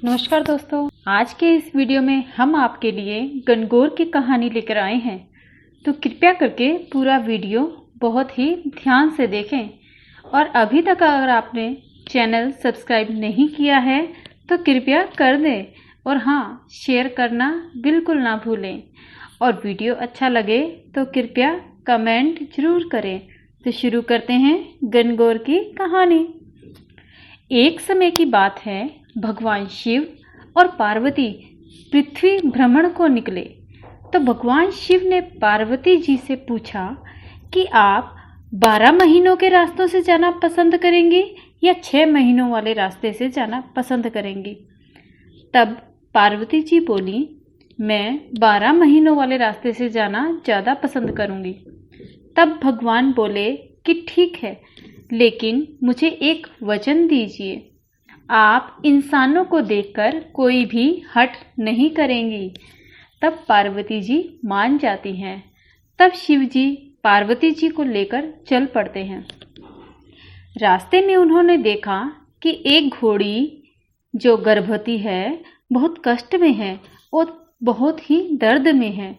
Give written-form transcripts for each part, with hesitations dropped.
नमस्कार दोस्तों, आज के इस वीडियो में हम आपके लिए गणगौर की कहानी लेकर आए हैं। तो कृपया करके पूरा वीडियो बहुत ही ध्यान से देखें और अभी तक अगर आपने चैनल सब्सक्राइब नहीं किया है तो कृपया कर दें और हाँ, शेयर करना बिल्कुल ना भूलें। और वीडियो अच्छा लगे तो कृपया कमेंट जरूर करें। तो शुरू करते हैं गणगौर की कहानी। एक समय की बात है, भगवान शिव और पार्वती पृथ्वी भ्रमण को निकले। तो भगवान शिव ने पार्वती जी से पूछा कि आप 12 महीनों के रास्तों से जाना पसंद करेंगी या 6 महीनों वाले रास्ते से जाना पसंद करेंगी। तब पार्वती जी बोली, मैं 12 महीनों वाले रास्ते से जाना ज़्यादा पसंद करूंगी। तब भगवान बोले कि ठीक है, लेकिन मुझे एक वचन दीजिए, आप इंसानों को देखकर कोई भी हट नहीं करेंगी। तब पार्वती जी मान जाती हैं। तब शिव जी पार्वती जी को लेकर चल पड़ते हैं। रास्ते में उन्होंने देखा कि एक घोड़ी जो गर्भवती है बहुत कष्ट में है और बहुत ही दर्द में है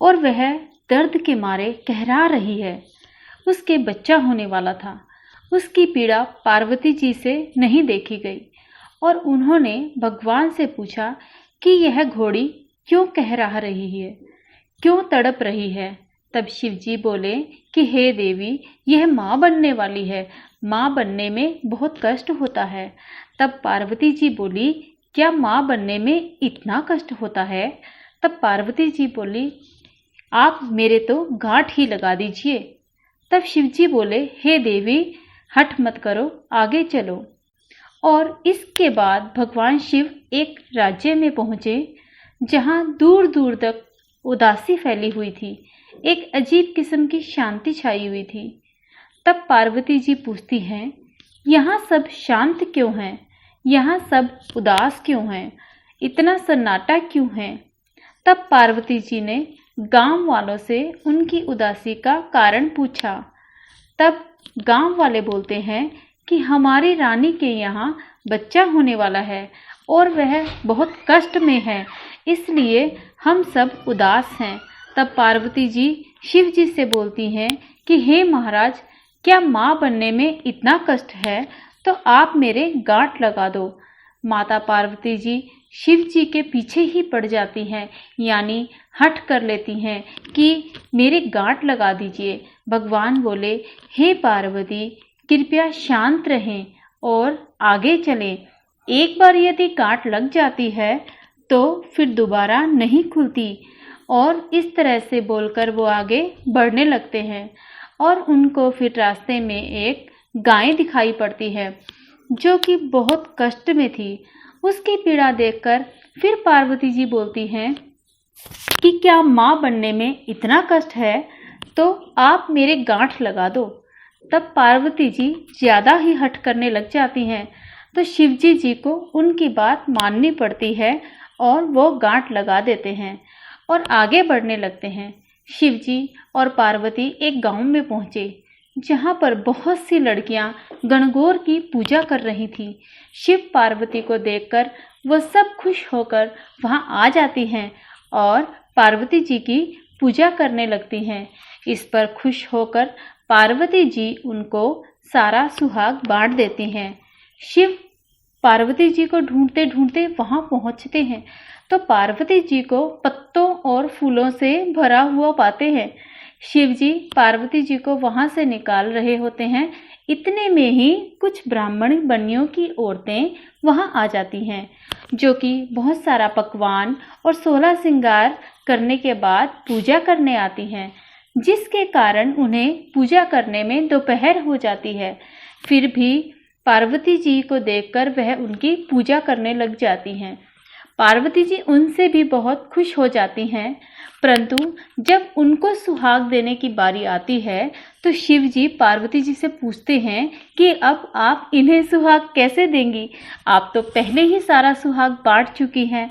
और वह दर्द के मारे कहरा रही है। उसके बच्चा होने वाला था। उसकी पीड़ा पार्वती जी से नहीं देखी गई और उन्होंने भगवान से पूछा कि यह घोड़ी क्यों कहरा रही है, क्यों तड़प रही है। तब शिव जी बोले कि हे देवी, यह माँ बनने वाली है, माँ बनने में बहुत कष्ट होता है। तब पार्वती जी बोली, क्या माँ बनने में इतना कष्ट होता है? तब पार्वती जी बोली, आप मेरे तो गांठ ही लगा दीजिए। तब शिव जी बोले, हे देवी, हठ मत करो, आगे चलो। और इसके बाद भगवान शिव एक राज्य में पहुंचे जहां दूर दूर तक उदासी फैली हुई थी, एक अजीब किस्म की शांति छाई हुई थी। तब पार्वती जी पूछती हैं, यहाँ सब शांत क्यों हैं? यहाँ सब उदास क्यों हैं? इतना सन्नाटा क्यों है? तब पार्वती जी ने गांव वालों से उनकी उदासी का कारण पूछा। तब गांव वाले बोलते हैं कि हमारी रानी के यहाँ बच्चा होने वाला है और वह बहुत कष्ट में है, इसलिए हम सब उदास हैं। तब पार्वती जी शिव जी से बोलती हैं कि हे महाराज, क्या माँ बनने में इतना कष्ट है तो आप मेरे गांठ लगा दो। माता पार्वती जी शिव जी के पीछे ही पड़ जाती हैं, यानी हठ कर लेती हैं कि मेरे गांठ लगा दीजिए। भगवान बोले, हे पार्वती, कृपया शांत रहें और आगे चलें। एक बार यदि गांठ लग जाती है तो फिर दोबारा नहीं खुलती। और इस तरह से बोलकर वो आगे बढ़ने लगते हैं और उनको फिर रास्ते में एक गाय दिखाई पड़ती है जो कि बहुत कष्ट में थी। उसकी पीड़ा देखकर फिर पार्वती जी बोलती हैं कि क्या माँ बनने में इतना कष्ट है तो आप मेरे गांठ लगा दो। तब पार्वती जी ज़्यादा ही हठ करने लग जाती हैं तो शिवजी जी को उनकी बात माननी पड़ती है और वो गांठ लगा देते हैं और आगे बढ़ने लगते हैं। शिवजी और पार्वती एक गांव में पहुँचे जहाँ पर बहुत सी लड़कियाँ गणगौर की पूजा कर रही थीं। शिव पार्वती को देखकर वो सब खुश होकर वहाँ आ जाती हैं और पार्वती जी की पूजा करने लगती हैं। इस पर खुश होकर पार्वती जी उनको सारा सुहाग बांट देती हैं। शिव पार्वती जी को ढूंढते ढूंढते वहाँ पहुँचते हैं तो पार्वती जी को पत्तों और फूलों से भरा हुआ पाते हैं। शिव जी पार्वती जी को वहाँ से निकाल रहे होते हैं। इतने में ही कुछ ब्राह्मण बनियों की औरतें वहाँ आ जाती हैं जो कि बहुत सारा पकवान और 16 श्रृंगार करने के बाद पूजा करने आती हैं, जिसके कारण उन्हें पूजा करने में दोपहर हो जाती है। फिर भी पार्वती जी को देखकर वह उनकी पूजा करने लग जाती हैं। पार्वती जी उनसे भी बहुत खुश हो जाती हैं, परंतु जब उनको सुहाग देने की बारी आती है तो शिव जी पार्वती जी से पूछते हैं कि अब आप इन्हें सुहाग कैसे देंगी? आप तो पहले ही सारा सुहाग बांट चुकी हैं।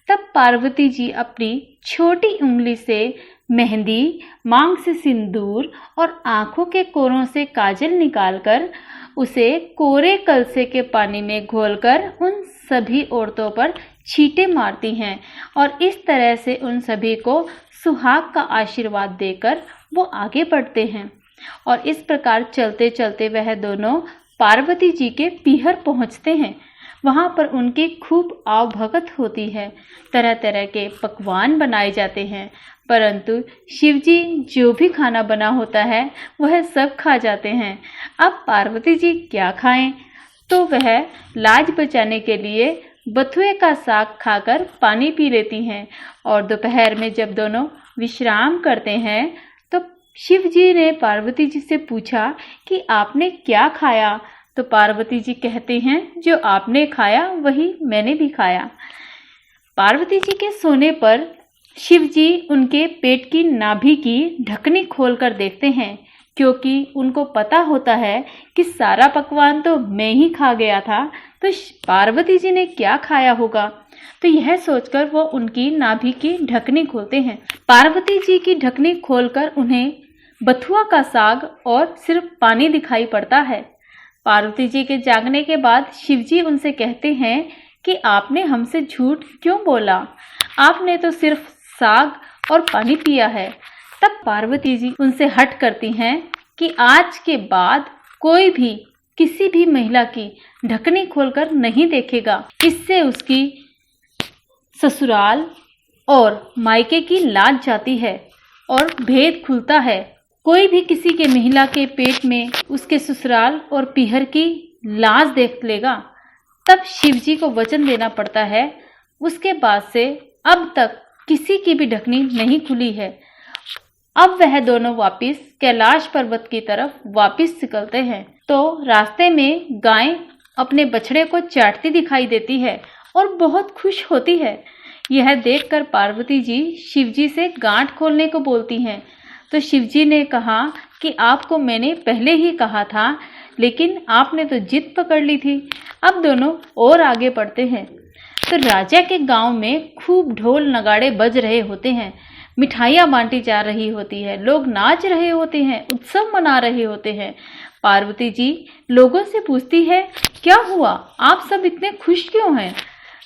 तब पार्वती जी अपनी छोटी उंगली से मेहंदी, मांग से सिंदूर और आंखों के कोरों से काजल निकालकर उसे कोरे कलसे के पानी में घोलकर उन सभी औरतों पर छींटे मारती हैं और इस तरह से उन सभी को सुहाग का आशीर्वाद देकर वो आगे बढ़ते हैं। और इस प्रकार चलते चलते वह दोनों पार्वती जी के पीहर पहुंचते हैं। वहां पर उनकी खूब आवभगत होती है, तरह तरह के पकवान बनाए जाते हैं, परंतु शिवजी जो भी खाना बना होता है वह सब खा जाते हैं। अब पार्वती जी क्या खाएं, तो वह लाज बचाने के लिए बथुए का साग खाकर पानी पी लेती हैं। और दोपहर में जब दोनों विश्राम करते हैं तो शिव जी ने पार्वती जी से पूछा कि आपने क्या खाया, तो पार्वती जी कहते हैं जो आपने खाया वही मैंने भी खाया। पार्वती जी के सोने पर शिव जी उनके पेट की नाभि की ढकनी खोलकर देखते हैं, क्योंकि उनको पता होता है कि सारा पकवान तो मैं ही खा गया था, तो पार्वती जी ने क्या खाया होगा। तो यह सोचकर वो उनकी नाभि की ढकनी खोलते हैं। पार्वती जी की ढकनी खोलकर उन्हें बथुआ का साग और सिर्फ पानी दिखाई पड़ता है। पार्वती जी के जागने के बाद शिवजी उनसे कहते हैं कि आपने हमसे झूठ क्यों बोला, आपने तो सिर्फ साग और पानी पिया है। तब पार्वती जी उनसे हठ करती हैं कि आज के बाद कोई भी किसी भी महिला की ढकनी खोलकर नहीं देखेगा, इससे उसकी ससुराल और मायके की लाज जाती है और भेद खुलता है। कोई भी किसी के महिला के पेट में उसके ससुराल और पीहर की लाज देख लेगा। तब शिवजी को वचन देना पड़ता है। उसके बाद से अब तक किसी की भी ढकनी नहीं खुली है। अब वह दोनों वापिस कैलाश पर्वत की तरफ वापिस निकलते हैं, तो रास्ते में गाय अपने बछड़े को चाटती दिखाई देती है और बहुत खुश होती है। यह देखकर पार्वती जी शिवजी से गांठ खोलने को बोलती हैं, तो शिवजी ने कहा कि आपको मैंने पहले ही कहा था, लेकिन आपने तो जिद पकड़ ली थी। अब दोनों और आगे बढ़ते हैं, तो राजा के गांव में खूब ढोल नगाड़े बज रहे होते हैं, मिठाइयाँ बांटी जा रही होती है, लोग नाच रहे होते हैं, उत्सव मना रहे होते हैं। पार्वती जी लोगों से पूछती है, क्या हुआ, आप सब इतने खुश क्यों हैं?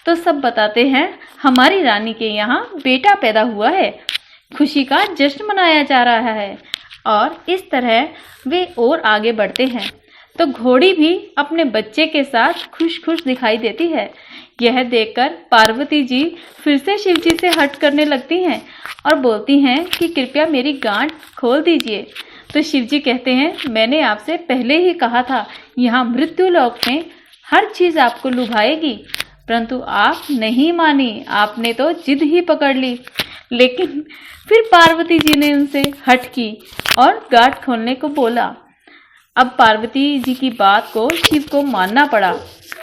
तो सब बताते हैं, हमारी रानी के यहाँ बेटा पैदा हुआ है, खुशी का जश्न मनाया जा रहा है। और इस तरह वे और आगे बढ़ते हैं, तो घोड़ी भी अपने बच्चे के साथ खुश खुश दिखाई देती है। यह देखकर पार्वती जी फिर से शिवजी से हट करने लगती हैं और बोलती हैं कि कृपया मेरी गांठ खोल दीजिए। तो शिवजी कहते हैं, मैंने आपसे पहले ही कहा था, यहाँ मृत्युलोक में हर चीज आपको लुभाएगी, परंतु आप नहीं मानी, आपने तो जिद ही पकड़ ली। लेकिन फिर पार्वती जी ने उनसे हट की और गांठ खोलने को बोला। अब पार्वती जी की बात को शिव को मानना पड़ा।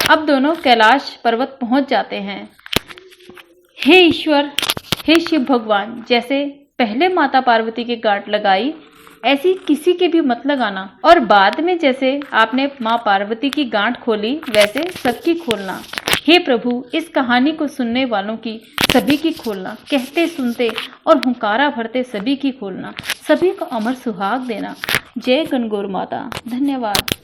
अब दोनों कैलाश पर्वत पहुंच जाते हैं। हे ईश्वर, हे शिव भगवान, जैसे पहले माता पार्वती की गांठ लगाई, ऐसी किसी के भी मत लगाना, और बाद में जैसे आपने माँ पार्वती की गांठ खोली, वैसे सबकी खोलना। हे प्रभु, इस कहानी को सुनने वालों की सभी की खोलना, कहते सुनते और हुंकारा भरते सभी की खोलना, सभी को अमर सुहाग देना। जय गणगौर माता। धन्यवाद।